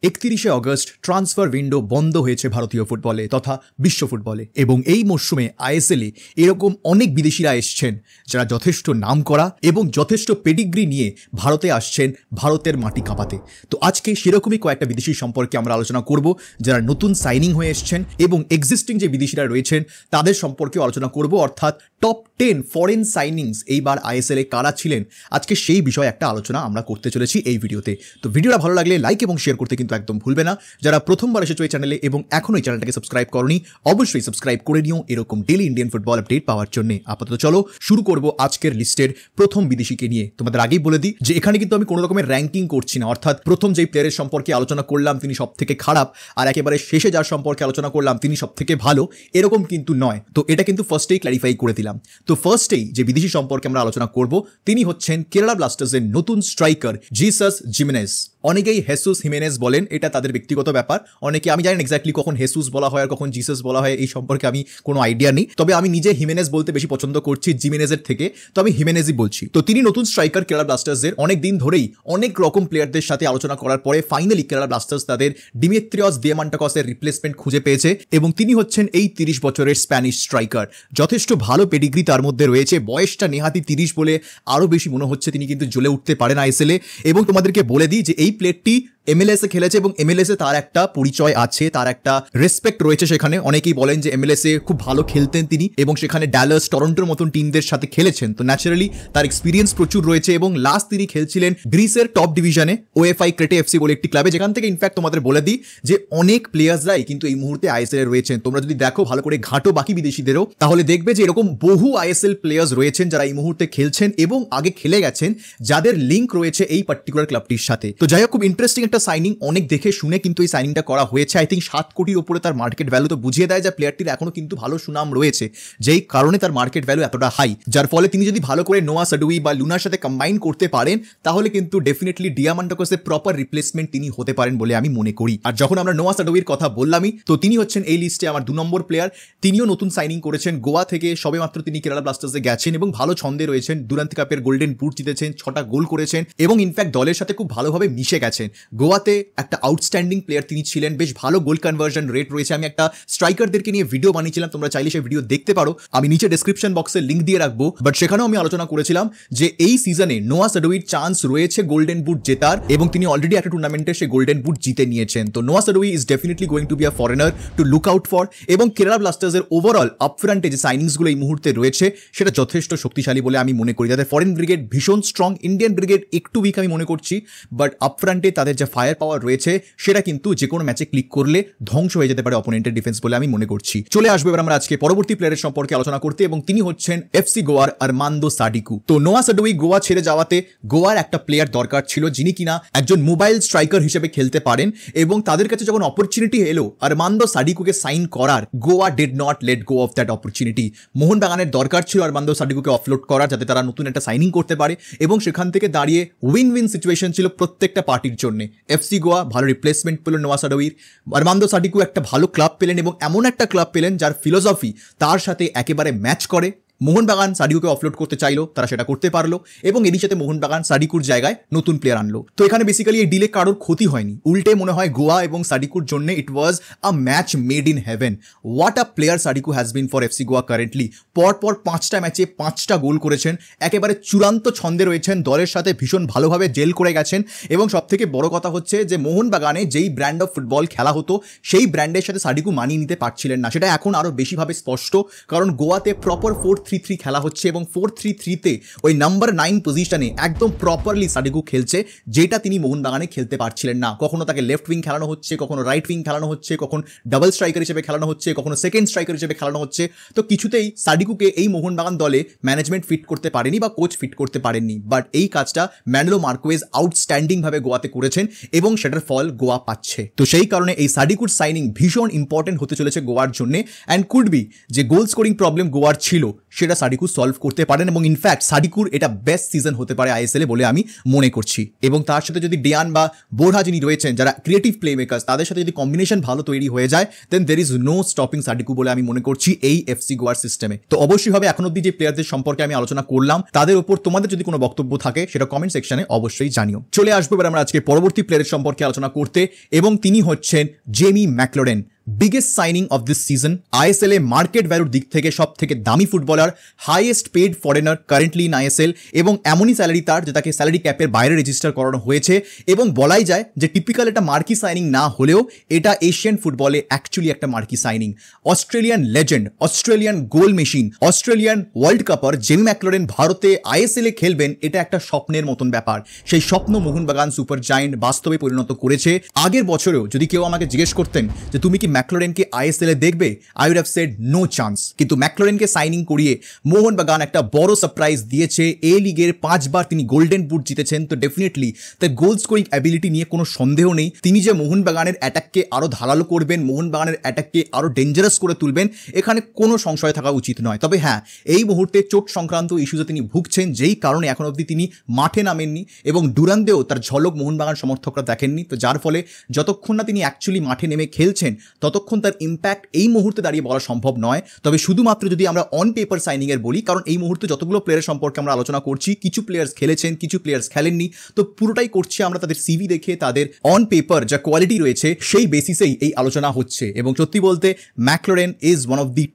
31 August transfer window বন্ধ হয়েছে ভারতীয় ফুটবলে তথা বিশ্ব ফুটবলে এবং এই মরশুমে আইএসএলে এরকম অনেক বিদেশিরা এসছেন যারা যথেষ্ট নামকরা এবং যথেষ্ট পেডিগ্রি নিয়ে ভারতে আসছেন ভারতের মাটি কাঁপাতে। তো আজকে সেরকমই কয়েকটা বিদেশি সম্পর্কে আমরা আলোচনা করব যারা নতুন সাইনিং হয়ে এসছেন এবং এক্সিস্টিং যে বিদেশিরা রয়েছেন তাদের সম্পর্কে আলোচনা করব, অর্থাৎ টপ 10 ফরেন সাইনিংস এইবার আইএসএলে কারা ছিলেন। আজকে সেই বিষয়ে একটা আলোচনা আমরা করতে চলেছি এই ভিডিওতে। তো ভিডিওটা ভালো লাগলে লাইক এবং শেয়ার করতে কিন্তু একদম ভুলবে না। যারা প্রথমবার এসেছো এই চ্যানেলে এবং এখনো এই চ্যানেলটাকে সাবস্ক্রাইব করনি অবশ্যই সাবস্ক্রাইব করে নিও এরকম ডেইলি ইন্ডিয়ান ফুটবল আপডেট পাওয়ার জন্য। আপাতত চলো শুরু করব আজকের লিস্টের প্রথম বিদেশিকে নিয়ে। তোমাদের আগেই বলে দিই যে এখানে কিন্তু আমি কোনো রকমের র্যাঙ্কিং করছি না, অর্থাৎ প্রথম যেই প্লেয়ারের সম্পর্কে আলোচনা করলাম তিনি সব থেকে খারাপ আর একেবারে শেষে যার সম্পর্কে আলোচনা করলাম তিনি সব থেকে ভালো, এরকম কিন্তু নয়। তো এটা কিন্তু ফার্স্টেই ক্ল্যারিফাই করে দিলাম। তো ফার্স্টেই যে বিদেশি সম্পর্কে আমরা আলোচনা করব তিনি হচ্ছেন কেরালা ব্লাস্টার্সের নতুন স্ট্রাইকার জিসাস জিমেনেজ। অনেকেই হেসুস হিমেনেজ বলেন, এটা তাদের ব্যক্তিগত ব্যাপার। অনেকে, আমি জানি এক্স্যাক্টলি কখন হেসুস বলা হয় আর কখন জিসাস বলা হয় এই সম্পর্কে আমি কোনো আইডিয়া নেই, তবে আমি নিজে হিমেনেজ বলতে বেশি পছন্দ করছি জিমেনেজের থেকে, তো আমি হিমেনেজই বলছি। তো তিনি নতুন স্ট্রাইকার কেরালা ব্লাস্টার্সের। অনেক দিন ধরেই অনেক রকম প্লেয়ারদের সাথে আলোচনা করার পরে ফাইনালি কেরালা ব্লাস্টার্স তাদের ডিমিত্রিয়স দিয়ামান্টাকসের রিপ্লেসমেন্ট খুঁজে পেয়েছে এবং তিনি হচ্ছেন এই 30 বছরের স্প্যানিশ স্ট্রাইকার। যথেষ্ট ভালো পেডিগ্রি তার মধ্যে রয়েছে, বয়সটা নেহাতি 30 বলে আরও বেশি মনে হচ্ছে তিনি কিন্তু জ্বলে উঠতে পারেন আইএসএলে। এবং তোমাদেরকে বলে দিই যে এই প্লেয়ারটি এমএলএসে খেলেছে এবং এমএলএসে তার একটা পরিচয় আছে, তার একটা রেসপেক্ট রয়েছে সেখানে। অনেকেই বলেন যে এমএলএসে খুব ভালো খেলতেন তিনি এবং সেখানে ডালাস, টরন্টোর মতন টিমদের সাথে খেলেছেন, তো ন্যাচারালি তার এক্সপিরিয়েন্স প্রচুর রয়েছে। এবং লাস্ট তিনি খেলছিলেন গ্রিসের টপ ডিভিশনে ওএফআই ক্রেটে এফসি বলে একটি ক্লাবে, যেখান থেকে ইনফ্যাক্ট তোমাদের বলে দিই যে অনেক প্লেয়ার্সরাই কিন্তু এই মুহূর্তে আইএসএল রয়েছেন। তোমরা যদি দেখো ভালো করে ঘাটো বাকি বিদেশিদেরও, তাহলে দেখবে যে এরকম বহু আইএসএল প্লেয়ার্স রয়েছেন যারা এই মুহূর্তে খেলছেন এবং আগে খেলে গেছেন, যাদের লিঙ্ক রয়েছে এই পার্টিকুলার ক্লাবটির সাথে। তো যাই হোক, খুব ইন্টারেস্টিং একটা সাইনিং, অনেক দেখে শুনে কিন্তু এই সাইনিংটা করা হয়েছে। আই থিঙ্ক 7 কোটির উপরে তার মার্কেট ভ্যালু, তো বুঝিয়ে দেয় যে প্লেয়ারটির এখনো কিন্তু ভালো সুনাম রয়েছে, যেই কারণে তার মার্কেট ভ্যালু এতটা হাই। যার ফলে তিনি যদি ভালো করে নোয়া সাডুই বা লুনার সাথে কম্বাইন করতে পারেন তাহলে কিন্তু ডেফিনেটলি দিয়ামান্টাকসের প্রপার রিপ্লেসমেন্ট তিনি হতে পারেন বলে আমি মনে করি। আর যখন আমরা নোয়া সাডুইর কথা বললামই, তো তিনি হচ্ছেন এই লিস্টে আমার 2 নম্বর প্লেয়ার। তিনিও নতুন সাইনিং করেছেন গোয়া থেকে, সবেমাত্র তিনি কেরালা ব্লাস্টার্সে গেছেন এবং ভালো ছন্দে রয়েছেন। দুরান্তি কাপের গোল্ডেন বুট জিতেছেন, 6টা গোল করেছেন এবং ইনফ্যাক্ট দলের সাথে খুব ভালোভাবে মিশে গেছেন। গোয়াতে একটা আউটস্ট্যান্ডিং প্লেয়ার তিনি ছিলেন, বেশ ভালো গোল কনভার্জন রেট রয়েছে। আমি একটা স্ট্রাইকারদেরকে নিয়ে ভিডিও বানিয়েছিলাম, তোমরা চাইলে সেই ভিডিও দেখতে পারো, আমি নিচে ডেসক্রিপশন বক্সে লিঙ্ক দিয়ে রাখবো। বাট সেখানেও আমি আলোচনা করেছিলাম যে এই সিজনে নোয়া সাডুইর চান্স রয়েছে গোল্ডেন বুট জেতার এবং তিনি অলরেডি একটা টুর্নামেন্টে সেই গোল্ডেন বুট জিতে নিয়েছেন। তো Noah Sadaoui is definitely going to be a foreigner to look out for. এবং কেরালা ব্লাস্টার্সের ওভারঅল আপফ্রন্টে যে সাইনিংসগুলো এই মুহূর্তে রয়েছে সেটা যথেষ্ট শক্তিশালী বলে আমি মনে করি। যাদের ফরেন ব্রিগেড ভীষণ স্ট্রং, ইন্ডিয়ান ব্রিগেড একটু উইক আমি মনে করছি, বাট আপফ্রন্টে তাদের যে ফায়ার পাওয়ার রয়েছে সেটা কিন্তু যে কোনো ম্যাচে ক্লিক করলে ধ্বংস হয়ে যেতে পারে অপোনেন্টের ডিফেন্স বলে আমি মনে করছি। চলে আসবো এবার আমরা আজকে পরবর্তী প্লেয়ারের সম্পর্কে আলোচনা করতে এবং তিনি হচ্ছেন এফসি গোয়ার আরমান্দো সাডিকু। তো নোয়া সাডুই গোয়া ছেড়ে যাওয়াতে গোয়ার একটা প্লেয়ার দরকার ছিল যিনি কিনা একজন মোবাইল স্ট্রাইকার হিসেবে খেলতে পারেন এবং তাদের কাছে যখন অপরচুনিটি এলো আরমান্দো সাডিকুকে সাইন করার, Goa did not let go of that opportunity. মোহনবাগানের দরকার ছিল আরমান্দো সাডিকুকে অফলোড করার যাতে তারা নতুন একটা সাইনিং করতে পারে এবং সেখান থেকে দাঁড়িয়ে উইন উইন সিচুয়েশন ছিল প্রত্যেকটা পার্টির জন্য। এফসি গোয়া ভালো রিপ্লেসমেন্ট পেল নোয়া সাডুইর, আরমান্দো সাডিকু একটা ভালো ক্লাব পেলেন এবং এমন একটা ক্লাব পেলেন যার ফিলোসফি তার সাথে একেবারে ম্যাচ করে। মোহনবাগান সাডিকুকে অফলোড করতে চাইলো, তারা সেটা করতে পারলো এবং এরই সাথে মোহনবাগান সাডিকুর জায়গায় নতুন প্লেয়ার আনলো। তো এখানে বেসিক্যালি এই ডিলে কারোর ক্ষতি হয়নি, উল্টে মনে হয় গোয়া এবং সাডিকুর জন্য it was a match made in heaven. What a player Sadiku has been for FC Goa currently. পরপর 5টা ম্যাচে 5টা গোল করেছেন, একেবারে চূড়ান্ত ছন্দে রয়েছেন, দলের সাথে ভীষণ ভালোভাবে জেল করে গেছেন এবং সবথেকে বড় কথা হচ্ছে যে মোহনবাগানে যেই ব্র্যান্ড অফ ফুটবল খেলা হতো সেই ব্র্যান্ডের সাথে সাডিকু মানিয়ে নিতে পারছিলেন না। সেটা এখন আরও বেশিভাবে স্পষ্ট, কারণ গোয়াতে প্রপার 4-3-3 খেলা হচ্ছে এবং 4-3-3-তে ওই নাম্বার 9 পজিশনে একদম প্রপারলি সাডিকু খেলছে, যেটা তিনি মোহনবাগানে খেলতে পারছিলেন না। কখনো তাকে লেফট উইং খেলানো হচ্ছে, কখনো রাইট উইং খেলানো হচ্ছে, কখনো ডাবল স্ট্রাইকার হিসেবে খেলানো হচ্ছে, কখনো সেকেন্ড স্ট্রাইকার হিসেবে খেলানো হচ্ছে। তো কিছুতেই সাডিকুকে এই মোহনবাগান দলে ম্যানেজমেন্ট ফিট করতে পারেনি বা কোচ ফিট করতে পারেননি। বাট এই কাজটা ম্যানুয়েল মার্কোয়েজ আউটস্ট্যান্ডিং ভাবে গোয়াতে করেছেন এবং সেটার ফল গোয়া পাচ্ছে। তো সেই কারণে এই সাডিকুর সাইনিং ভীষণ ইম্পর্টেন্ট হতে চলেছে গোয়ার জন্য অ্যান্ড কুড বি যে গোল স্কোরিং প্রবলেম গোয়ার ছিল সেটা সাডিকু সলভ করতে পারেন এবং ইনফ্যাক্ট সাডিকুর এটা বেস্ট সিজন হতে পারে আইএসএলে বলে আমি মনে করছি। এবং তার সাথে যদি ডিয়ান বা বোরহা যিনি রয়েছেন যারা ক্রিয়েটিভ প্লে মেকার্স, তাদের সাথে যদি কম্বিনেশন ভালো তৈরি হয়ে যায় দেন দের ইজ নো স্টপিং সাডিকু বলে আমি মনে করছি এই এফসি গোয়ার সিস্টেমে। তো অবশ্যই হবে এখন অব্দি যে প্লেয়ারদের সম্পর্কে আমি আলোচনা করলাম তাদের উপর তোমাদের যদি কোনো বক্তব্য থাকে সেটা কমেন্ট সেকশনে অবশ্যই জানিও। চলে আসবো এবার আমরা আজকে পরবর্তী প্লেয়ারের সম্পর্কে আলোচনা করতে এবং তিনি হচ্ছেন Jamie Maclaren. Biggest signing of this season, ISL এ মার্কেট ভ্যালুর দিক থেকে সব থেকে দামি footballer, highest paid foreigner currently in ISL এবং এমনই স্যালারি তার যে তাকে স্যালারি ক্যাপের বাইরে রেজিস্টার করানো হয়েছে এবং বলাই যায় যে টিপিক্যাল এটা মার্কি সাইনিং না হলেও এটা এশিয়ান ফুটবলে অ্যাকচুয়ালি একটা marquee signing. Australian legend, Australian goal machine, Australian world cupper Jamie Maclaren ভারতে আইএসএল এ খেলবেন, এটা একটা স্বপ্নের মতন ব্যাপার। সেই স্বপ্ন মোহনবাগান সুপার জায়ান্ট বাস্তবে পরিণত করেছে। আগের বছরেও যদি কেউ আমাকে জিজ্ঞেস করতেন যে তুমি কি ম্যাকলোরেনকে আইএসএল এ দেখবে, I would have said no chance. কিন্তু ম্যাকলোরেনকে সাইনিং করিয়ে মোহনবাগান একটা বড় সারপ্রাইজ দিয়েছে। এ লিগের 5 বার তিনি গোল্ডেন বুট জিতেছেন, তো ডেফিনেটলি তার গোল স্কোরিং অ্যাবিলিটি নিয়ে কোনো সন্দেহ নেই। তিনি যে মোহনবাগানের অ্যাটাককে আরো ধারালো করবেন, মোহনবাগানের অ্যাটাককে আরো ডেঞ্জারাস করে তুলবেন, এখানে কোনো সংশয় থাকা উচিত নয়। তবে হ্যাঁ, এই মুহূর্তে চোট সংক্রান্ত ইস্যুতে তিনি ভুগছেন, যেই কারণে এখন অবধি তিনি মাঠে নামেননি এবং ডুরান্দেও তার ঝলক মোহনবাগান সমর্থকরা দেখেননি। তো যার ফলে যতক্ষণ না তিনি অ্যাকচুয়ালি মাঠে নেমে খেলছেন ততক্ষণ তার ইম্প্যাক্ট এই মুহূর্তে দাঁড়িয়ে বলা সম্ভব নয়। তবে শুধুমাত্র যদি আমরা অন পেপার সাইনিং এর বলি, কারণ এই মুহূর্তে যতগুলো প্লেয়ারের সম্পর্কে আমরা আলোচনা করছি, কিছু প্লেয়ার্স খেলেছেন, কিছু প্লেয়ার্স খেলেননি, তো পুরোটাই করছি আমরা তাদের সিভি দেখে, তাদের অন পেপার যা কোয়ালিটি রয়েছে সেই বেসিসেই এই আলোচনা হচ্ছে। এবং সত্যি বলতে Maclaren is one of the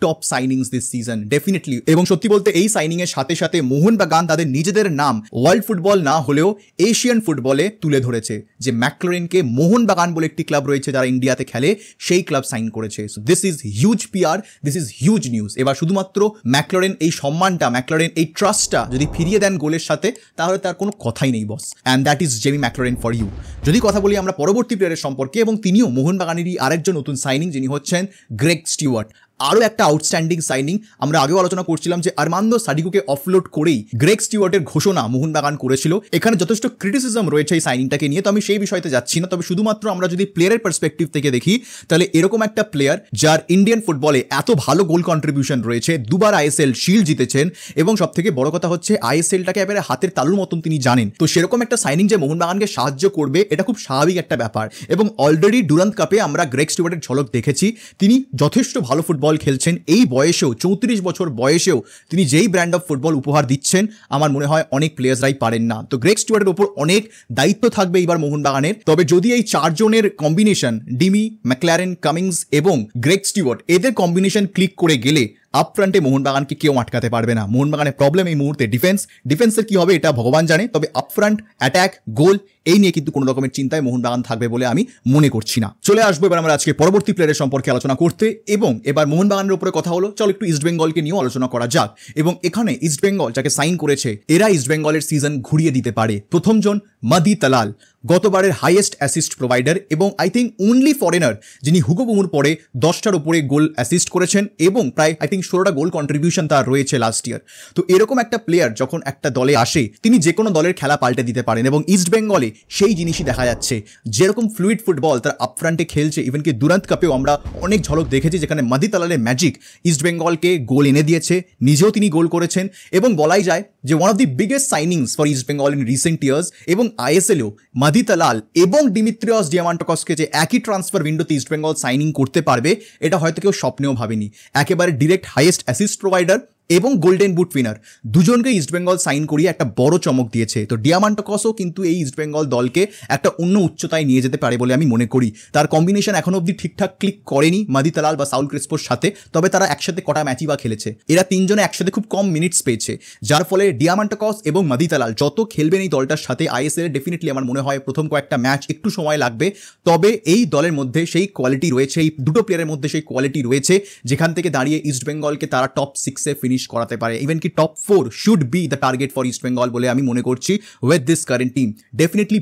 top signings this season definitely. এবং সত্যি বলতে এই সাইনিং এর সাথে সাথে মোহনবাগান তাদের নিজেদের নাম ওয়ার্ল্ড ফুটবল না হলেও এশিয়ান ফুটবলে তুলে ধরেছে, যে ম্যাকলোরেনকে মোহনবাগান বলে একটি ক্লাব রয়েছে যারা ইন্ডিয়াতে খেলে, সেই ক্লাব সাইন করেছে। So this is huge PR, this is huge news. এবার শুধুমাত্র ম্যাকলোরেন এই সম্মানটা, ম্যাকলোরেন এই ট্রাস্টটা যদি ফিরিয়ে দেন গোলের সাথে, তাহলে তার কোনো কথাই নেই boss. And that is Jamie Maclaren for you. যদি কথা বলি আমরা পরবর্তী প্লেয়ারের সম্পর্কে, এবং তিনিও মোহনবাগানেরই আরেকজন নতুন সাইনিং, যিনি হচ্ছেন গ্রেগ স্টিওয়ার্ট। আরও একটা আউটস্ট্যান্ডিং সাইনিং। আমরা আগেও আলোচনা করছিলাম যে আর্মান্দো সাডিকুকে অফলোড করেই গ্রেগ স্টিওয়ার্টের ঘোষণা মোহনবাগান করেছিল। এখানে যথেষ্ট ক্রিটিসিজম রয়েছে এই সাইনিংটাকে নিয়ে, তো আমি সেই বিষয়তে যাচ্ছি না। তবে শুধুমাত্র আমরা যদি প্লেয়ারের পার্সপেক্টিভ থেকে দেখি, তাহলে এরকম একটা প্লেয়ার যার ইন্ডিয়ান ফুটবলে এত ভালো গোল কন্ট্রিবিউশন রয়েছে, দুবার আইএসএল শিল্ড জিতেছেন এবং সব থেকে বড় কথা হচ্ছে আইএসএলটাকে এবারে হাতের তালুর মতন তিনি জানেন। তো সেরকম একটা সাইনিং যে মোহনবাগানকে সাহায্য করবে, এটা খুব স্বাভাবিক একটা ব্যাপার। এবং অলরেডি ডুরান্ড কাপে আমরা গ্রেগ স্টিওয়ার্টের ঝলক দেখেছি। তিনি যথেষ্ট ভালো ফুটবল খেলছেন। এই বয়সেও, 34 বছর বয়সেও তিনি যেই ব্র্যান্ড অফ ফুটবল উপহার দিচ্ছেন, আমার মনে হয় অনেক প্লেয়ার্সরাই পারেন না। তো গ্রেগ স্টিওয়ার্টের উপর অনেক দায়িত্ব থাকবে এবার মোহনবাগানের। তবে যদি এই চারজনের কম্বিনেশন, ডিমি, ম্যাকলারেন, কামিংস এবং গ্রেগ স্টিওয়ার্ট, এদের কম্বিনেশন ক্লিক করে গেলে আপফ্রন্টে মোহনবাগানকে কেউ আটকাতে পারবে না। মোহনবাগানের প্রবলেম এই মুহূর্তে ডিফেন্সের কি হবে এটা ভগবান জানে। তবে আপফ্রন্ট, অ্যাটাক, গোল এই নিয়ে কিন্তু কোনো রকমের চিন্তায় মোহনবাগান থাকবে বলে আমি মনে করছি না। চলে আসবো এবার আমরা আজকে পরবর্তী প্লেয়ারের সম্পর্কে আলোচনা করতে, এবং এবার মোহনবাগানের উপরে কথা হলো, চলো একটু ইস্টবেঙ্গলকে নিয়েও আলোচনা করা যাক। এবং এখানে ইস্টবেঙ্গল যাকে সাইন করেছে, এরা ইস্টবেঙ্গলের সিজন ঘুরিয়ে দিতে পারে। প্রথমজন মাদি তালাল, গতবারের হাইয়েস্ট অ্যাসিস্ট প্রোভাইডার এবং আই থিঙ্ক অনলি ফরেনার যিনি হুগো বুমুর পরে 10টার উপরে গোল অ্যাসিস্ট করেছেন এবং প্রায় আই থিঙ্ক 16টা গোল কন্ট্রিবিউশন তার রয়েছে লাস্ট ইয়ার। তো এরকম একটা প্লেয়ার যখন একটা দলে আসে, তিনি যে কোনো দলের খেলা পাল্টে দিতে পারেন এবং ইস্টবেঙ্গলে সেই জিনিসই দেখা যাচ্ছে। যেরকম ফ্লুইড ফুটবল তার আপফ্রন্টে খেলছে, ইভেন কি দুরান্ত কাপেও আমরা অনেক ঝলক দেখেছি যেখানে মাদি তালালের ম্যাজিক ইস্টবেঙ্গলকে গোল এনে দিয়েছে, নিজেও তিনি গোল করেছেন। এবং বলাই যায় যে one of the biggest signings for East Bengal in recent years. এবং আইএসএলও মাদি তালাল এবং ডিমিত্রিয়স ডিয়ামান্টোকসকে যে একই ট্রান্সফার উইন্ডোতে ইস্টবেঙ্গল সাইনিং করতে পারবে, এটা হয়তো কেউ স্বপ্নেও ভাবেনি। একেবারে ডিরেক্ট হাইয়েস্ট অ্যাসিস্ট প্রোভাইডার এবং গোল্ডেন বুট উইনার দুজনকে ইস্টবেঙ্গল সাইন করিয়ে একটা বড় চমক দিয়েছে। তো ডিয়ামান্টোকসও কিন্তু এই ইস্টবেঙ্গল দলকে একটা অন্য উচ্চতায় নিয়ে যেতে পারে বলে আমি মনে করি। তার কম্বিনেশন এখনো অবধি ঠিকঠাক ক্লিক করেনি মাদি তালাল বা সাউল ক্রেসপোর সাথে, তবে তারা একসাথে কটা ম্যাচই বা খেলেছে, এরা তিনজনে একসাথে খুব কম মিনিটস পেয়েছে, যার ফলে ডিয়ামান্টোকস এবং মাদি তালাল যত খেলবেন এই দলটার সাথে আইএসএল ডেফিনেটলি আমার মনে হয় প্রথম কয়েকটা ম্যাচ একটু সময় লাগবে। তবে এই দলের মধ্যে সেই কোয়ালিটি রয়েছে, এই দুটো প্লেয়ারের মধ্যে সেই কোয়ালিটি রয়েছে যেখান থেকে দাঁড়িয়ে ইস্টবেঙ্গলকে তারা টপ 6-এ ফিনিশ করাতে পারে। ইভেন কি top 4 should be the target for East Bengal বলে আমি মনে করছি with this current team. Definitely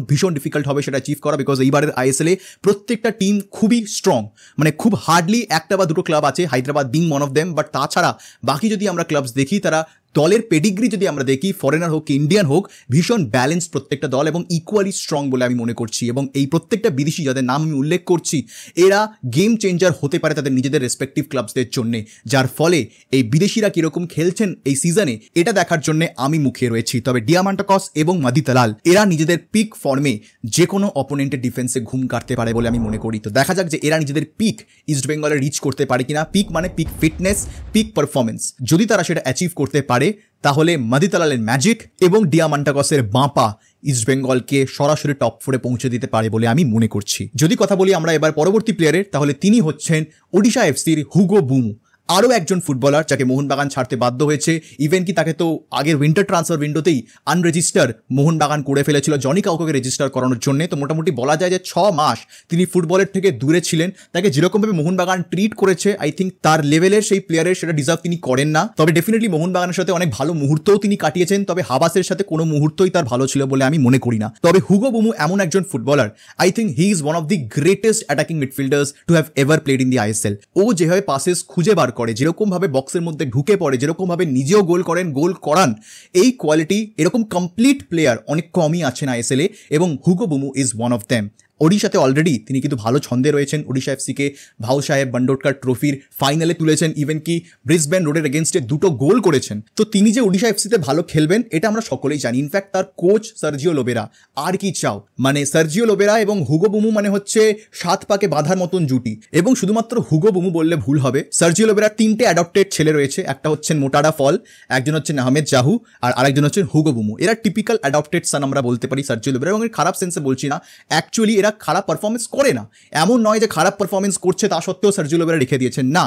ভীষণ ডিফিকাল্ট হবে সেটা অ্যাচিভ করা, বিকজ এইবারের আইএসএলে প্রত্যেকটা টিম খুবই স্ট্রং, মানে খুব হার্ডলি একটা বা দুটো ক্লাব আছে, Hyderabad being one of them, but তাছাড়া বাকি যদি আমরা ক্লাবস দেখি তারা দলের পেডিগ্রি যদি আমরা দেখি, ফরেনার হোক ইন্ডিয়ান হোক, ভীষণ ব্যালেন্স প্রত্যেকটা দল এবং ইকুয়ালি স্ট্রং বলে আমি মনে করছি। এবং এই প্রত্যেকটা বিদেশি যাদের নাম আমি উল্লেখ করছি, এরা গেম চেঞ্জার হতে পারে তাদের নিজেদের রেসপেক্টিভ ক্লাবসদের জন্য, যার ফলে এই বিদেশিরা কিরকম খেলছেন এই সিজনে এটা দেখার জন্য আমি মুখে রয়েছি। তবে ডিয়ামান্টাকস এবং মাদিতালাল এরা নিজেদের পিক ফর্মে যে কোনো অপোনেন্টের ডিফেন্সে ঘুম কাটতে পারে বলে আমি মনে করি। তো দেখা যাক যে এরা নিজেদের পিক ইস্ট বেঙ্গলে রিচ করতে পারে কিনা। পিক মানে পিক ফিটনেস, পিক পারফরমেন্স, যদি তারা সেটা অ্যাচিভ করতে পারে তাহলে মাদিতালালের ম্যাজিক এবং ডিয়ামান্টাকসের বাঁপা ইস্ট বেঙ্গলকে সরাসরি টপ 4-এ পৌঁছে দিতে পারে বলে আমি মনে করছি। যদি কথা বলি আমরা এবার পরবর্তী প্লেয়ারের, তাহলে তিনি হচ্ছেন ওডিশা এফসির হুগো বুমু, আরও একজন ফুটবলার যাকে মোহনবাগান ছাড়তে বাধ্য হয়েছে। ইভেন কি তাকে তো আগের উইন্টার ট্রান্সফার উইন্ডোতেই আনরেজিস্টার মোহনবাগান করে ফেলেছিল জনি কাউকে রেজিস্টার করানোর জন্য। তো মোটামুটি বলা যায় যে 6 মাস তিনি ফুটবলের থেকে দূরে ছিলেন। তাকে যেরকমভাবে মোহনবাগান ট্রিট করেছে, আই থিঙ্ক তার লেভেলের সেই প্লেয়ারের সেটা ডিজার্ভ তিনি করেন না। তবে ডেফিনেটলি মোহনবাগানের সাথে অনেক ভালো মুহূর্তও তিনি কাটিয়েছেন, তবে হাবাসের সাথে কোনো মুহূর্তই তার ভালো ছিল বলে আমি মনে করি না। তবে হুগো বুমু এমন একজন footballer, I think he is one of the greatest attacking midfielders to have ever played in the ISL. ও যেভাবে পাসেস খুঁজে বার করে, যেরকমভাবে বক্সের মধ্যে ঢুকে পড়ে, যেরকমভাবে নিজেও গোল করেন, গোল করান, এই কোয়ালিটি এরকম কমপ্লিট প্লেয়ার অনেক কমই আছেন আইএসএলে এবং Hugo Boumous is one of them. ওড়িশাতে অলরেডি তিনি কিন্তু ভালো ছন্দে রয়েছেন। ওড়িশা এফসিকে ভাউ সাহেব বান্ডোটকার ট্রফির ফাইনালে তুলেছেন, ইভেন কি ব্রিসবেন রোডের এগেনস্টে 2টো গোল করেছেন। তো তিনি যে ওড়িশা এফসিতে ভালো খেলবেন এটা আমরা সকলেই জানি। ইনফ্যাক্ট তার কোচ সার্জিও লোবেরা, আর কি চাও, মানে সার্জিও লোবেরা এবং হুগো বুমু মানে হচ্ছে 7 পাকে বাঁধার মতন জুটি। এবং শুধুমাত্র হুগো বুমু বললে ভুল হবে, সার্জিও লোবেরা 3টে অ্যাডপ্টেড ছেলে রয়েছে, একটা হচ্ছেন মোটারা ফল, একজন হচ্ছেন আহমেদ জাহু, আর আরেকজন হচ্ছেন হুগো বুমু। এরা টিপিক্যাল অ্যাডপ্টেড সান আমরা বলতে পারি সার্জিও লোবেরা, এবং এর খারাপ সেন্সে বলছি না, অ্যাকচুয়ালি এরা খারাপ পারফরমেন্স করে না। এমন নয় যে খারাপ পারফরমেন্স করছে তা সত্ত্বেও সার্জিও লোবেরা রেখে দিয়েছেন, না,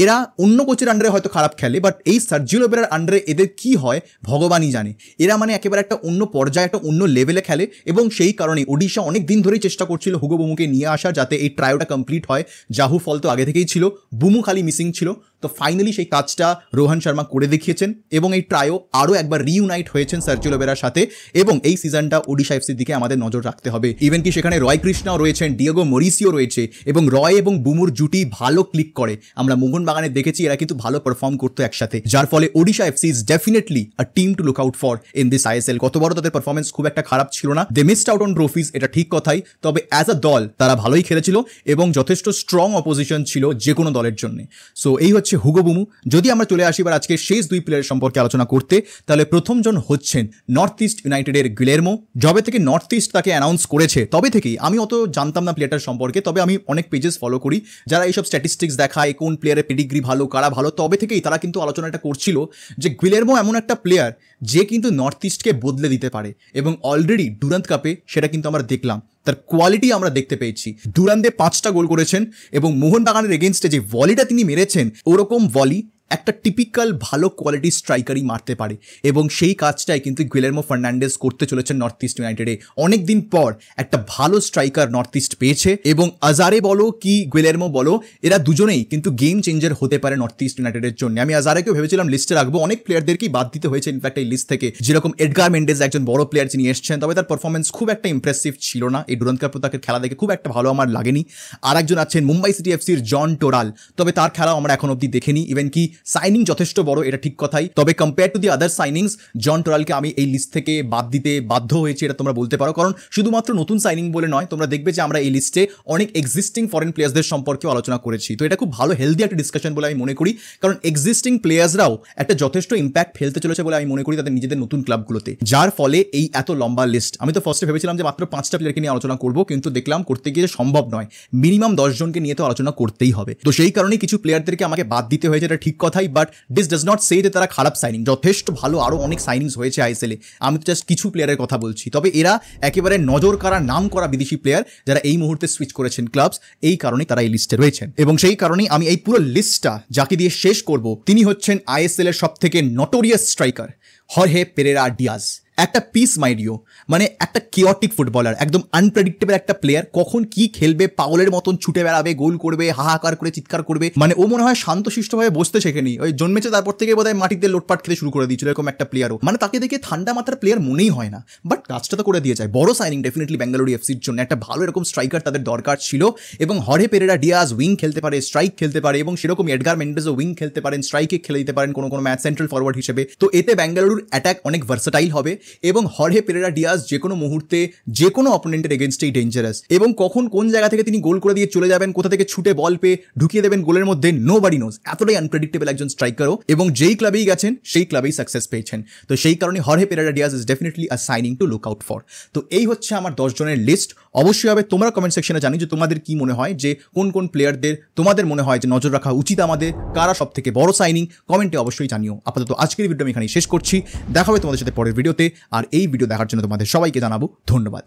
এরা অন্য কোচের আন্ডারে হয়তো খারাপ খেলে, বাট এই সার্জিও লোবেরার আন্ডারে এদের কি হয় ভগবানই জানে। এরা মানে একেবারে একটা অন্য পর্যায়ে, একটা অন্য লেভেলে খেলে, এবং সেই কারণে ওডিশা অনেক দিন ধরেই চেষ্টা করছিল হুগো বুমুকে নিয়ে আসা, যাতে এই ট্রায়োটা কমপ্লিট হয়। জাহু ফল তো আগে থেকেই ছিল, বুমু খালি মিসিং ছিল। তো ফাইনালি সেই কাজটা রোহন শর্মা করে দেখিয়েছেন এবং এই ট্রায়ো আরও একবার রিউনাইট হয়েছেন সার্জিও লোবেরার সাথে। এবং এই সিজনটা ওডিশা এফসির দিকে আমাদের নজর রাখতে হবে। ইভেন কি সেখানে রয় কৃষ্ণাও রয়েছেন, ডিয়েগো মরিসিও রয়েছে, এবং রয় এবং বুমুর জুটি ভালো ক্লিক করে। আমরা মোহনবাগানে দেখেছি এরা কিন্তু ভালো পারফর্ম করতো একসাথে, যার ফলে Odisha FC is definitely a team to look out for in this ISL. গতবারও তাদের পারফরমেন্স খুব একটা খারাপ ছিল না, they missed out on trophies, এটা ঠিক কথাই, তবে অ্যাজ আ দল তারা ভালোই খেলেছিল এবং যথেষ্ট স্ট্রং অপোজিশন ছিল যে কোনো দলের জন্য। সো এই হচ্ছে হুগো বুমু। যদি আমরা চলে আসি এবার আজকে শেষ 2 প্লেয়ারের সম্পর্কে আলোচনা করতে, তাহলে প্রথমজন হচ্ছেন নর্থ ইস্ট ইউনাইটেডের গিলেরমো। যবে থেকে নর্থ ইস্ট তাকে অ্যানাউন্স করেছে তবে থেকেই আমি অত জানতাম না প্লেয়ারটার সম্পর্কে, তবে আমি অনেক পেজেস ফলো করি যারা এইসব স্ট্যাটিস্টিক্স দেখায় কোন প্লেয়ারের পেডিগ্রি ভালো, কারা ভালো, তবে থেকেই তারা কিন্তু আলোচনাটা করছিল যে গিলেরমো এমন একটা প্লেয়ার যে কিন্তু নর্থ ইস্টকে বদলে দিতে পারে, এবং অলরেডি ডুরান্ট কাপে সেটা কিন্তু আমরা দেখলাম, তার কোয়ালিটি আমরা দেখতে পেয়েছি। ডুরান্ডে 5টা গোল করেছেন এবং মোহনবাগানের এগেনস্টে যে ভলিটা তিনি মেরেছেন, ওরকম ভলি একটা টিপিক্যাল ভালো কোয়ালিটি স্ট্রাইকারই মারতে পারে, এবং সেই কাজটাই কিন্তু গিলেরমো ফার্নান্ডেজ করতে চলেছেন নর্থ ইস্ট ইউনাইটেডে। অনেকদিন পর একটা ভালো স্ট্রাইকার নর্থ ইস্ট পেয়েছে, এবং আজারে বলো কি গিলেরমো বলো, এরা দুজনেই কিন্তু গেম চেঞ্জার হতে পারে নর্থ ইস্ট ইউনাইটেডের জন্য। আমি আজারেকেও ভেবেছিলাম লিস্টে রাখবো, অনেক প্লেয়ারদেরকেই বাদ দিতে হয়েছে ইনফ্যাক্ট এই লিস্ট থেকে, যেরকম এডগার মেন্ডেজ একজন বড় প্লেয়ার যিনি এসছেন, তবে তার পারফরমেন্স খুব একটা ইমপ্রেসিভ ছিল না। এই ডুরান্ট কাপে তাকে খেলা দেখে খুব একটা ভালো আমার লাগেনি। আর একজন আছেন মুম্বাই সিটি এফসির জন টোরাল, তবে তার খেলাও আমরা এখন অব্দি দেখিনি। ইভেন কি সাইনিং যথেষ্ট বড়, এটা ঠিক কথাই, তবে compare to the other signings জন টোরালকে আমি এই লিস্ট থেকে বাদ দিতে বাধ্য হয়েছি, এটা তোমরা বলতে পারো। কারণ শুধুমাত্র নতুন সাইনিং বলে নয়, তোমরা দেখবে যে আমরা এই লিস্টে অনেক এক্সিস্টিং ফরেন প্লেয়ার্সদের সম্পর্কেও আলোচনা করেছি। তো এটা খুব ভালো হেলদি একটা ডিসকাশন বলে আমি মনে করি, কারণ এক্সিস্টিং প্লেয়ার্সরাও একটা যথেষ্ট ইম্প্যাক্ট ফেলতে চলেছে বলে আমি মনে করি তাদের নিজেদের নতুন ক্লাবগুলোতে, যার ফলে এই এত লম্বা লিস্ট। আমি তো ফার্স্টে ভেবেছিলাম যে মাত্র 5টা প্লেয়ারকে নিয়ে আলোচনা করবো, কিন্তু দেখলাম করতে গিয়ে সম্ভব নয়, মিনিমাম 10 জনকে নিয়ে তো আলোচনা করতেই হবে। তো সেই কারণে কিছু প্লেয়ারদেরকে আমাকে বাদ দিতে হয়েছে, এটা ঠিক কথাই, বাট দিস ডাজ নট সে যে তারা খারাপ সাইনিং, যথেষ্ট ভালো আরও অনেক সাইনিংস হয়েছে আইএসএলে। আমি তো জাস্ট কিছু প্লেয়ারের কথা বলছি, তবে এরা একেবারে নজর কাড়া নাম করা বিদেশি প্লেয়ার যারা এই মুহূর্তে সুইচ করেছেন ক্লাবস, এই কারণেই তারা এই লিস্টে রয়েছেন। এবং সেই কারণেই আমি এই পুরো লিস্টটা যাকে দিয়ে শেষ করব, তিনি হচ্ছেন আইএসএল এর সব থেকে নটোরিয়াস স্ট্রাইকার হরহে পেরেরা ডিয়াজ। একটা পিস মাইডিও, মানে একটা কিওটিক ফুটবলার, একদম আনপ্রেডিক্টেবল একটা প্লেয়ার, কখন কি খেলবে, পাগলের মতন ছুটে বেড়াবে, গোল করবে, হাহাকার করে চিৎকার করবে, মানে ও মনে হয় শান্তশিষ্টভাবে বসতে শেখেনি, ওই জন্মেছে তারপর থেকে বোধহয় মাটিতে লোটপাট খেতে শুরু করে দিয়েছিল, এরকম একটা প্লেয়ারও, মানে তাকে দেখে ঠান্ডা মাথার প্লেয়ার মনেই হয় না, বাট কাজটা তো করে দিয়ে যায়। বড় সাইনিং ডেফিনেটলি বেঙ্গালুরু এফসির জন্য, একটা ভালো এরকম স্ট্রাইকার তাদের দরকার ছিল, এবং হরে পেরেরা ডিয়াজ উইং খেলতে পারে, স্ট্রাইক খেলতে পারে, এবং সেরকম এডগার মেন্ডেজও উইং খেলতে পারেন, স্ট্রাইকে খেলে দিতে পারেন কোনো ম্যাচ সেন্ট্রাল ফরওয়ার্ড হিসেবে। তো এতে বেঙ্গালুরুর অ্যাটাক অনেক ভার্সাটাইল হবে, এবং হরে পেরেরা ডিয়াজ যে কোনো মুহূর্তে যে কোনো অপোনেন্টের এগেনস্টেই ডেঞ্জারাস, এবং কখন কোন জায়গা থেকে তিনি গোল করে দিয়ে চলে যাবেন, কোথা থেকে ছুটে বল পেয়ে ঢুকিয়ে দেবেন গোলের মধ্যে, নোবডি নোজ, এতটাই আনপ্রেডিক্টেবল একজন স্ট্রাইকারও, এবং যেই ক্লাবেই গেছেন সেই ক্লাবেই সাকসেস পেয়েছেন। তো সেই কারণে হরে Pereyra Diaz is definitely a signing to look out for. তো এই হচ্ছে আমার 10 জনের লিস্ট। অবশ্যই হবে তোমরা কমেন্ট সেকশনে জানি যে তোমাদের কি মনে হয়, যে কোন কোন প্লেয়ারদের তোমাদের মনে হয় যে নজর রাখা উচিত আমাদের, কারা সব থেকে বড় সাইনিং, কমেন্টে অবশ্যই জানিও। আপাতত আজকের ভিডিও আমি এখানেই শেষ করছি, দেখা হবে তোমাদের সাথে পরের ভিডিওতে, আর এই ভিডিও দেখার জন্য তোমাদের সবাইকে জানাবো ধন্যবাদ।